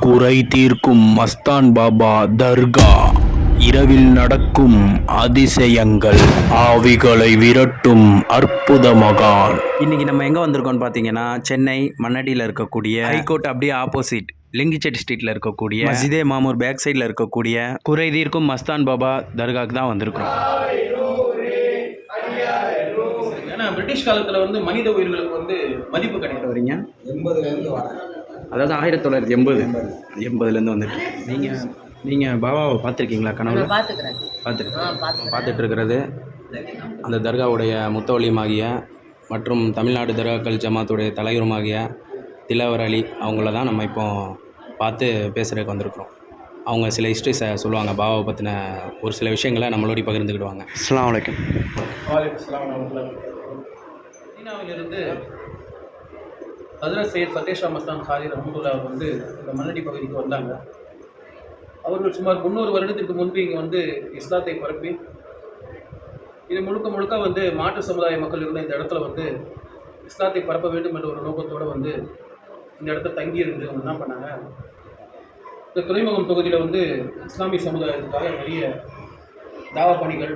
குறை தீர்க்கும் மஸ்தான் பாபா தர்கா. இரவில் நடக்கும் அதிசயங்கள், ஆவிகளை விரட்டும் அற்புத மகான். இன்றைக்கி நம்ம எங்கே வந்திருக்கோம்னு பார்த்தீங்கன்னா, சென்னை மண்ணடியில் இருக்கக்கூடிய ஹைகோர்ட் அப்படியே ஆப்போசிட் லிங்கிச்செட்டி ஸ்ட்ரீட்டில் இருக்கக்கூடிய மஸ்ஜிதே மாமூர் பேக் சைடில் இருக்கக்கூடிய குறை தீர்க்கும் மஸ்தான் பாபா தர்காவுக்கு தான் வந்திருக்கிறோம். ஏன்னா பிரிட்டிஷ் காலத்தில் வந்து மனித உயிர்களுக்கு வந்து மதிப்பு கிடையாது. வரீங்க 80லேருந்து வரேன். அதாவது 1980 வந்துட்டு நீங்கள் பாபாவை பார்த்துருக்கீங்களா? கனவு பார்த்துட்டு இருக்கிறது அந்த தர்காவுடைய முத்தவலியுமாகிய மற்றும் தமிழ்நாடு தர்காக்கள் ஜமாத்துடைய தலைவருமாகிய திலவர் அலி அவங்கள தான் நம்ம இப்போ பார்த்து பேசுகிறதுக்கு வந்திருக்கிறோம். அவங்க சில ஹிஸ்ட்ரிஸ் சொல்லுவாங்க, பாபாவை பற்றின ஒரு சில விஷயங்களை நம்மளோட பகிர்ந்துக்கிடுவாங்க. அஸ்ஸலாமு அலைக்கும். மதீனாவிலிருந்து ஹஜ்ரத் சையத் ஃபத்தேஹ் ஷா மஸ்தான் காரி ரஹ்மத்துல்லாஹ் அவர் வந்து இந்த மண்ணடி பகுதிக்கு வந்தாங்க. அவர்கள் சுமார் 300 வருடத்திற்கு முன்பு இங்கே வந்து இஸ்லாத்தை பரப்பி இது முழுக்க வந்து மாற்று சமுதாய மக்கள் இருந்த இந்த இடத்துல வந்து இஸ்லாத்தை பரப்ப வேண்டும் என்ற ஒரு நோக்கத்தோடு வந்து இந்த இடத்துல தங்கியிருந்து அவங்க என்ன பண்ணாங்க, இந்த துறைமுகம் தொகுதியில் வந்து இஸ்லாமிய சமுதாயத்துக்காக நிறைய தாவா பணிகள்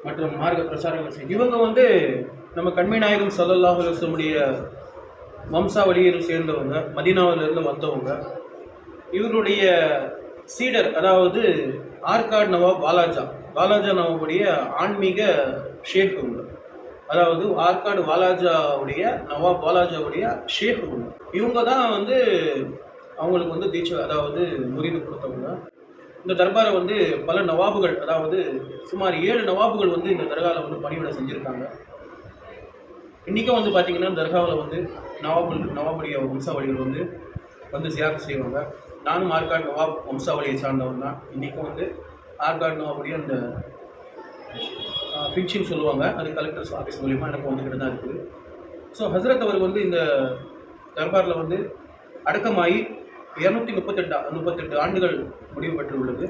மற்றும் மார்க்க பிரச்சாரங்கள் செய்யும். இவங்க வந்து நம்ம கண்மை நாயகம் ஸல்லல்லாஹு அலைஹி வஸல்லமுடைய வம்சாவளியில் சேர்ந்தவங்க, மதீனாவிலிருந்து வந்தவங்க. இவருடைய சீடர், அதாவது ஆர்காட் நவாப் வாலாஜா நவாபுடைய ஆன்மீக ஷேக் அவங்க, அதாவது ஆர்காடு வாலாஜாவுடைய நவாப் வாலாஜாவுடைய ஷேக் அவங்க. இவங்க தான் வந்து அவங்களுக்கு வந்து தீட்சை, அதாவது முறிந்து கொடுத்தவங்க. இந்த தர்பாரை வந்து பல நவாபுகள், அதாவது சுமார் 7 நவாபுகள் வந்து இந்த தர்காவில் வந்து பணிவிடை செஞ்சுருக்காங்க. இன்றைக்கும் வந்து பார்த்திங்கன்னா தர்காவில் வந்து நவாபுடைய வம்சாவளிகள் வந்து ஜியாரத் செய்வாங்க. நானும் ஆர்காட் நவாப் வம்சாவளியை சார்ந்தவன் தான். இன்றைக்கும் வந்து ஆர்காட் நவாபுடைய அந்த பின்ஷன் சொல்லுவாங்க, அது கலெக்டர்ஸ் ஆஃபீஸ் மூலிமா எனக்கு வந்துக்கிட்டு தான் இருக்குது. ஸோ ஹஸ்ரத் அவர் வந்து இந்த தர்பாரில் வந்து அடக்கமாகி 238 ஆண்டுகள் முடிவு பெற்றுள்ளது.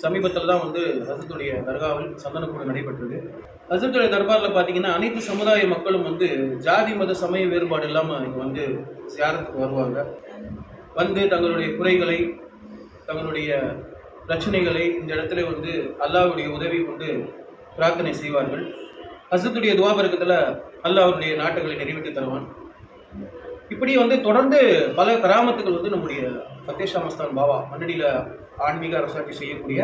சமீபத்தில் தான் வந்து ஹஸ்ரத்துடைய தர்காவில் சந்தனக்கூடு நடைபெற்றது. ஹஸ்ரத்துடைய தர்பாரில் பார்த்திங்கன்னா அனைத்து சமுதாய மக்களும் வந்து ஜாதி மத சமய வேறுபாடு இல்லாமல் இங்கே வந்து ஜியாரத்துக்கு வருவாங்க. வந்து தங்களுடைய குறைகளை, தங்களுடைய பிரச்சனைகளை இந்த இடத்துல வந்து அல்லாஹ்வுடைய உதவி கொண்டு பிரார்த்தனை செய்வார்கள். ஹஸ்ரத்துடைய துவா பரக்கத்தில் அல்லாஹ் அவருடைய நாட்டுகளை நிறைவேற்றி தருவான். இப்படி வந்து தொடர்ந்து பல கராமத்துகள் வந்து நம்முடைய ஃபத்தேஹ் ஷா மஸ்தான் பாபா, மண்ணடியில் ஆன்மீக அரசாட்சி செய்யக்கூடிய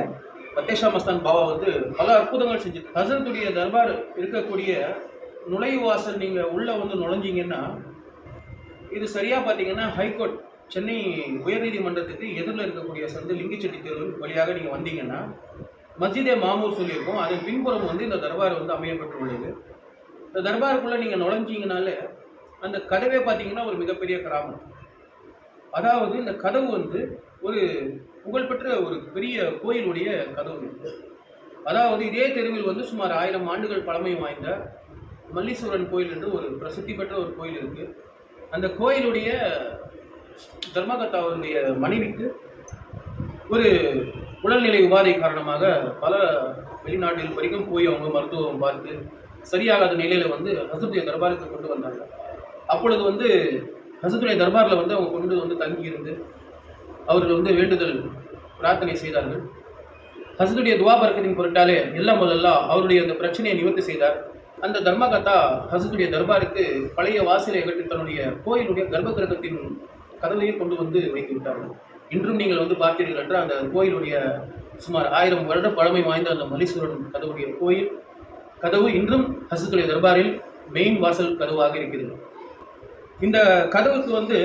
ஃபத்தேஹ் ஷா மஸ்தான் பாபா வந்து பல அற்புதங்கள் செஞ்சு. ஹஸ்ரத்துடைய தர்பார் இருக்கக்கூடிய நுழைவாசல் நீங்கள் உள்ளே வந்து நுழைஞ்சிங்கன்னா, இது சரியாக பார்த்தீங்கன்னா ஹைகோர்ட் சென்னை உயர்நீதிமன்றத்துக்கு எதிரில் இருக்கக்கூடிய சந்து லிங்கிச்செட்டி தெரு வழியாக நீங்கள் வந்தீங்கன்னா மஸ்ஜிதே மாமூர் சொல்லியிருக்கோம். அதன் பின்புறம் வந்து இந்த தர்பார் வந்து அமையப்பட்டுள்ளது. இந்த தர்பாருக்குள்ளே நீங்கள் நுழைஞ்சிங்கனாலே அந்த கதவே பார்த்தீங்கன்னா ஒரு மிகப்பெரிய கராமத். அதாவது இந்த கதவு வந்து ஒரு புகழ்பெற்ற ஒரு பெரிய கோயிலுடைய கதவு. அதாவது இதே தெருவில் வந்து சுமார் 1000 ஆண்டுகள் பழமை வாய்ந்த மல்லீஸ்வரன் கோயில் என்று ஒரு பிரசித்தி பெற்ற ஒரு கோயில் இருக்குது. அந்த கோயிலுடைய தர்மகர்த்தாவுடைய மனைவிக்கு ஒரு உடல்நிலை உபாதை காரணமாக பல வெளிநாட்டில் வரைக்கும் போய் அவங்க மருத்துவம் பார்த்து சரியாகாத நிலையில் வந்து ஹஸ்ரத்துடைய தர்பாருக்கு கொண்டு வந்தாங்க. அப்பொழுது வந்து ஹஸ்ரத்துடைய தர்பாரில் வந்து அவங்க கொண்டு வந்து தங்கியிருந்து அவர்கள் வந்து வேண்டுதல் பிரார்த்தனை செய்தார்கள். ஹஸ்ரத்துடைய துவா பரக்கத்தின் பொருட்டாலே எல்லாம் முதல்லாம் அவருடைய அந்த பிரச்சனையை நிவர்த்தி செய்தார். அந்த தர்மகர்த்தா ஹஸ்ரத்துடைய தர்பாருக்கு பழைய வாசலை அகற்றி தன்னுடைய கோயிலுடைய கர்ப்பகிரகத்தின் கதவையை கொண்டு வந்து வைத்து விட்டார்கள். இன்றும் நீங்கள் வந்து பார்த்தீர்கள் என்றால் அந்த கோயிலுடைய சுமார் 1000 வருட பழமை வாய்ந்த அந்த மல்லீஸ்வரன் கதவுடைய கோயில் கதவு இன்றும் ஹஸ்ரத்துடைய தர்பாரில் மெயின் வாசல் கதவாக இருக்கிறது. இந்த கதவுக்கு வந்து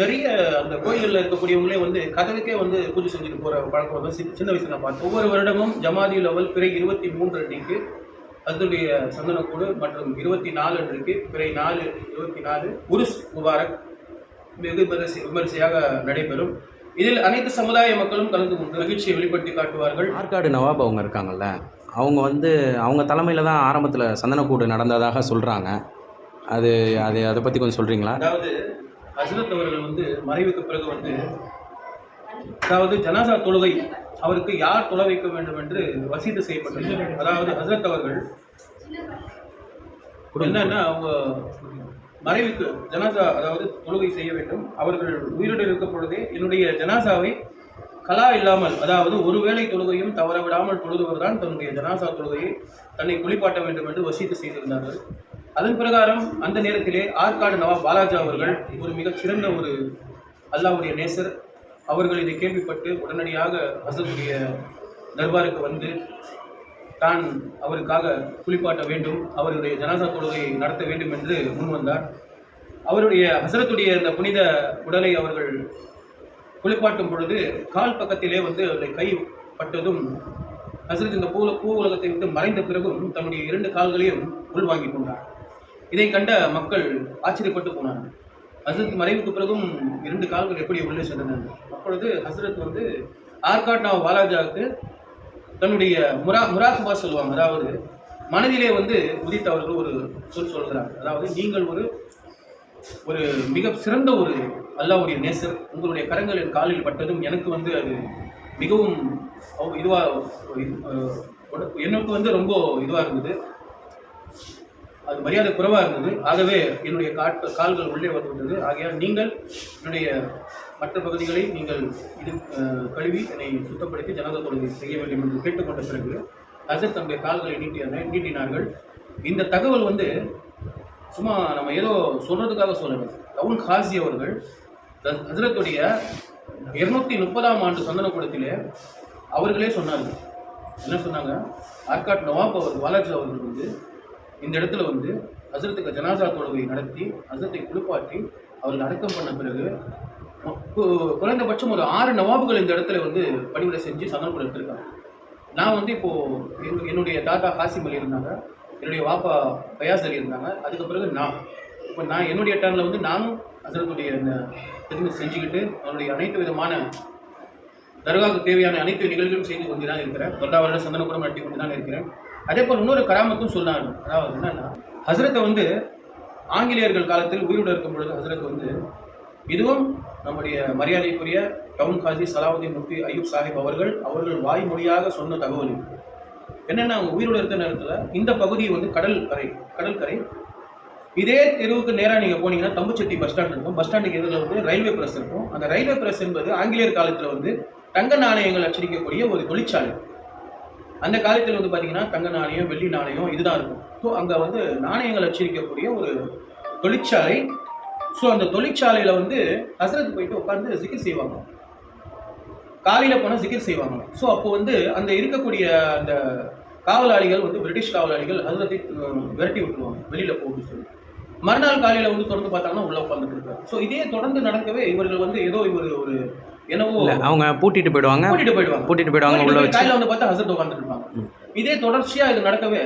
நிறைய அந்த கோயில்களில் இருக்கக்கூடியவங்களே வந்து கதவுக்கே வந்து பூஜை செஞ்சுட்டு போகிற பழக்கம் வந்து சின்ன வயசில் நான் பார்த்தேன். ஒவ்வொரு வருடமும் ஜமாதியுல் அவ்வல் பிறை 23 அன்றைக்கு அதனுடைய சந்தனக்கூடு மற்றும் 24 அன்றைக்கு பிறை 24 உருஸ் முபாரக் வெகு விமரிசையாக நடைபெறும். இதில் அனைத்து சமுதாய மக்களும் கலந்து கொண்டு மகிழ்ச்சியை வெளிப்படுத்தி காட்டுவார்கள். ஆற்காடு நவாப் அவங்க இருக்காங்கல்ல, அவங்க வந்து அவங்க தலைமையில் தான் ஆரம்பத்தில் சந்தனக்கூடு நடந்ததாக சொல்கிறாங்க. அதை பற்றி கொஞ்சம் சொல்கிறீங்களா? அதாவது ஹஸ்ரத் அவர்கள் வந்து மறைவுக்கு பிறகு வந்து, அதாவது ஜனாசா தொழுகை அவருக்கு யார் தொலை வைக்க வேண்டும் என்று வசீது செய்யப்பட்டது. அதாவது ஹஸ்ரத் அவர்கள் என்னன்னா அவங்க மறைவுக்கு ஜனாசா அதாவது தொழுகை செய்ய வேண்டும். அவர்கள் உயிரோடு இருக்கும் பொழுதே என்னுடைய ஜனாசாவை கலா இல்லாமல், அதாவது ஒருவேளை தொழுகையும் தவற விடாமல் தொழுதுவர் தான் தன்னுடைய ஜனாசா தொழுகையை தன்னை குளிப்பாட்ட வேண்டும் என்று வசீத்து செய்திருந்தார்கள். அதன் பிரகாரம் அந்த நேரத்திலே ஆற்காடு நவாப் பாலாஜா அவர்கள் ஒரு மிகச்சிறந்த ஒரு அல்லாஹ்வுடைய நேசர். அவர்கள் இதை கேள்விப்பட்டு உடனடியாக ஹசரத்துடைய தர்பாருக்கு வந்து தான் அவருக்காக குளிப்பாட்ட வேண்டும், அவருடைய ஜனாசா தொழுகையை நடத்த வேண்டும் என்று முன் வந்தார். அவருடைய ஹசரத்துடைய இந்த புனித உடலை அவர்கள் குளிப்பாட்டும் பொழுது கால் பக்கத்திலே வந்து அவருடைய கை பட்டதும் ஹசரத் இந்த பூ உலகத்தை விட்டு மறைந்த பிறகும் தன்னுடைய 2 கால்களையும் உள்வாங்கிக் கொண்டார். இதை கண்ட மக்கள் ஆச்சரியப்பட்டு போனார்கள். ஹசரத் மறைவுக்கு பிறகும் 2 கால்கள் எப்படி உள்ளே சென்றன? அப்பொழுது ஹசரத் வந்து ஆற்காடு நவாப் பாலாஜாவுக்கு தன்னுடைய முராகபா சொல்லுவாங்க, அதாவது மனதிலே வந்து உதித்தவர்கள் ஒரு சொல்கிறாங்க, அதாவது நீங்கள் ஒரு மிக சிறந்த ஒரு அல்லாஹ்வுடைய நேசர், உங்களுடைய கரங்கள் என் காலில் பட்டதும் எனக்கு வந்து அது மிகவும் எனக்கு வந்து ரொம்ப இதுவாக இருந்தது, அது மரியாதை குறைவாக இருந்தது. ஆகவே என்னுடைய கால்கள் உள்ளே வந்துவிட்டது. ஆகையால் நீங்கள் என்னுடைய மற்ற பகுதிகளை நீங்கள் இது கழுவி என்னை சுத்தப்படுத்தி ஜனாதா தொழுகை செய்ய வேண்டும் என்று கேட்டுக்கொண்ட பிறகு ஹசரத் தன்னுடைய கால்களை நீட்டினார்கள். இந்த தகவல் வந்து சும்மா நம்ம ஏதோ சொல்கிறதுக்காக சொல்லணும். டவுன் காசி அவர்கள் ஹசரத்துடைய 230ஆம் ஆண்டு சந்தனக்கூடத்திலே அவர்களே சொன்னார்கள். என்ன சொன்னாங்க? ஆற்காடு நவாப் பாலாஜி அவர்கள் வந்து இந்த இடத்துல வந்து ஹசரத்துக்கு ஜனாசா தொழுகை நடத்தி ஹசரத்தை குளிப்பாட்டி அவர்கள் அடக்கம் பண்ண பிறகு குறைந்தபட்சம் ஒரு 6 நவாபுகள் இந்த இடத்துல வந்து பணிவிடை செஞ்சு சந்தனக்கூட எடுத்திருக்காங்க. நான் வந்து இப்போது என்னுடைய தாத்தா ஹாசிம் அலி இருந்தாங்க, என்னுடைய வாப்பா ஃபயாஸ் அலி இருந்தாங்க. அதுக்கு பிறகு நான் என்னுடைய டர்னில் வந்து நானும் ஹசரத்துடைய இந்த எதுவுமே செஞ்சுக்கிட்டு அவனுடைய அனைத்து விதமான தர்காவுக்கு தேவையான அனைத்து நிகழ்வுகளும் செய்து கொண்டு தான் இருக்கிறேன். வருடம் சந்தனக்கூடம் நடத்தி கொண்டு தான் இருக்கிறேன். அதே போல் இன்னொரு கராமத்தும் சொன்னாங்க. அதாவது என்னன்னா, ஹசரத்தை வந்து ஆங்கிலேயர்கள் காலத்தில் உயிரோடு இருக்கும் பொழுது ஹசரத் வந்து இதுவும் நம்முடைய மரியாதைக்குரிய டவுன் காசி சலாவுதீன் முஃப்தி அய்யூப் சாஹிப் அவர்கள் வாய்மொழியாக சொன்ன தகவல் என்னென்னா, அவங்க உயிரோடு இருக்கிற நேரத்தில் இந்த பகுதி வந்து கடற்கரை இதே தெருவுக்கு நேராக நீங்கள் போனீங்கன்னா தம்புச்செட்டி பஸ் ஸ்டாண்ட் இருக்கும். பஸ் ஸ்டாண்டுக்கு எதிரில் வந்து ரயில்வே பிரஸ் இருக்கும். அந்த ரயில்வே பிரஸ் என்பது ஆங்கிலேயர் காலத்தில் வந்து தங்க நாணயங்கள் அச்சடிக்கக்கூடிய ஒரு தொழிற்சாலை. அந்த காலத்தில் வந்து பார்த்தீங்கன்னா தங்க நாணயம், வெள்ளி நாணயம் இதுதான் இருக்கும். ஸோ அங்கே வந்து நாணயங்கள் அச்சடிக்கக்கூடிய ஒரு தொழிற்சாலை. ஸோ அந்த தொழிற்சாலையில் வந்து ஹசரத் போயிட்டு உட்காந்து ஜிகிர் செய்வாங்க. காலையில் போனால் ஜிகிர் செய்வாங்க. ஸோ அப்போ வந்து அந்த இருக்கக்கூடிய அந்த காவலாளிகள் வந்து பிரிட்டிஷ் காவலாளிகள் ஹசரத்தை விரட்டி விட்டுருவாங்க, வெளியில் போகுது சொல்லி. மறுநாள் காலையில் வந்து தொடர்ந்து பார்த்தாங்கன்னா உள்ளே உட்காந்துட்டு இருக்காரு. ஸோ இதே தொடர்ந்து நடக்கவே இவர்கள் வந்து ஏதோ ஒரு என்னவோ அவங்க பூட்டிட்டு போயிடுவாங்க உள்ள காலையில் வந்து பார்த்தா ஹசரத் உட்காந்துட்டு இருப்பாங்க. இதே தொடர்ச்சியாக இது நடக்கவே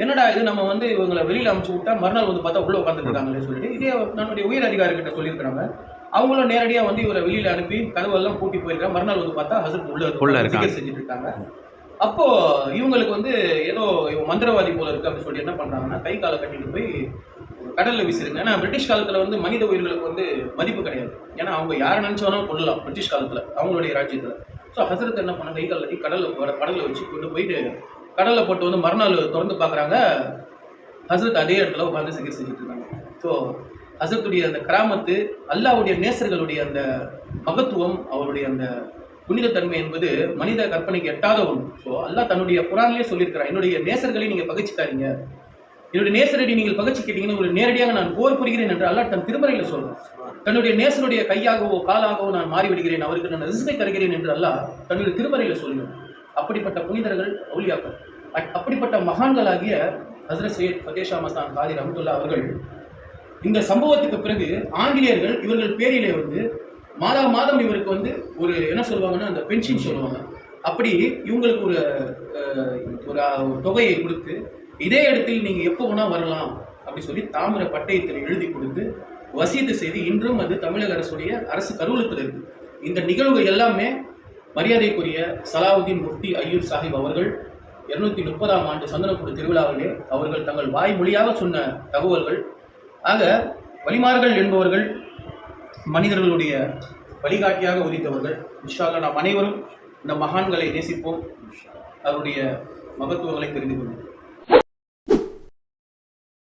என்னடா இது நம்ம வந்து இவங்களை வெளியில் அனுப்பிச்சு விட்டா மறுநாள் வந்து பார்த்தா உள்ளே உட்காந்துட்டு இருக்காங்களே சொல்லிட்டு இதே நம்மளுடைய உயர் அதிகாரிகிட்ட சொல்லியிருக்கிறாங்க. அவங்களும் நேரடியாக வந்து இவரை வெளியில் அனுப்பி கதவெல்லாம் பூட்டி போயிருக்காங்க. மறுநாள் வந்து பார்த்தா ஹசரத் உள்ள செஞ்சுட்டு இருக்காங்க. அப்போ இவங்களுக்கு வந்து ஏதோ மந்திரவாதி போல இருக்கு அப்படின்னு சொல்லி என்ன பண்றாங்கன்னா, கை காலை கட்டிட்டு போய் கடல்ல வீசிருங்க. ஏன்னா பிரிட்டிஷ் காலத்துல வந்து மனித உயிர்களுக்கு வந்து மதிப்பு கிடையாது. ஏன்னா அவங்க யாரை நினைச்சவனும் கொள்ளலாம் பிரிட்டிஷ் காலத்துல அவங்களுடைய ராஜ்யத்துல. ஸோ ஹசரத் என்ன பண்ண, கை கால் கட்டி கடல்ல வச்சு கொண்டு போயிட்டு கடல்ல போட்டு வந்து மறுநாள் திறந்து பார்க்குறாங்க, ஹசரத் அதே இடத்துல உட்காந்து சிகிச்சை செஞ்சுட்டு இருக்காங்க. ஸோ ஹசரத்துடைய அந்த கிராமத்து அல்லாஹ்வுடைய நேசர்களுடைய அந்த மகத்துவம், அவருடைய அந்த புனிதத்தன்மை என்பது மனித கற்பனைக்கு எட்டாத ஒன்று. ஸோ அல்லாஹ் தன்னுடைய குரான்லேயே சொல்லியிருக்கிறார், என்னுடைய நேசர்களை நீங்கள் பகைச்சிக்காதீங்க, என்னுடைய நேசரடி நீங்கள் பகைச்சிக்கிட்டீங்கன்னு உங்களுக்கு நேரடியாக நான் போர் புரிகிறேன் என்று அல்லாஹ் தன் திருமறையில் சொல்றார். தன்னுடைய நேசருடைய கையாகவோ காலாகவோ நான் மாறிவிடுகிறேன், அவருக்கு நான் ரிஸ்கை தருகிறேன் என்று அல்லாஹ் தன்னுடைய திருமறையில் சொல்லுங்கள். அப்படிப்பட்ட புனிதர்கள் அவுலியாக்கள், அப்படிப்பட்ட மகான்களாகிய ஹஸ்ரத் சையத் ஃபத்தே ஷா மஸ்தான் காதி ரஹ்மத்துல்லாஹ் அவர்கள் இந்த சம்பவத்துக்கு பிறகு ஆங்கிலேயர்கள் இவர்கள் பேரிலே வந்து மாதம் இவருக்கு வந்து ஒரு என்ன சொல்லுவாங்கன்னா அந்த பென்ஷன் சொல்லுவாங்க, அப்படி இவங்களுக்கு ஒரு தொகையை கொடுத்து இதே இடத்தில் நீங்கள் எப்போ வேணால் வரலாம் அப்படி சொல்லி தாமிர பட்டயத்தில் எழுதி கொடுத்து வசீது செய்து இன்றும் அது தமிழக அரசு கருவூலத்தில் இருக்குது. இந்த நிகழ்வு எல்லாமே மரியாதைக்குரிய சலாவுதீன் முஃப்தி அய்யூப் சாஹிப் அவர்கள் 230ஆம் ஆண்டு சந்தனக்கூடு திருவிழாவிலே அவர்கள் தங்கள் வாய்மொழியாக சொன்ன தகவல்கள். ஆக வலிமார்கள் என்பவர்கள் மனிதர்களுடைய வழிகாட்டியாக உதித்தவர்கள். இன்ஷா அல்லாஹ் நாம் அனைவரும் இந்த மகான்களை நேசிப்போம், அவருடைய மகத்துவங்களை தெரிந்து கொள்வோம்.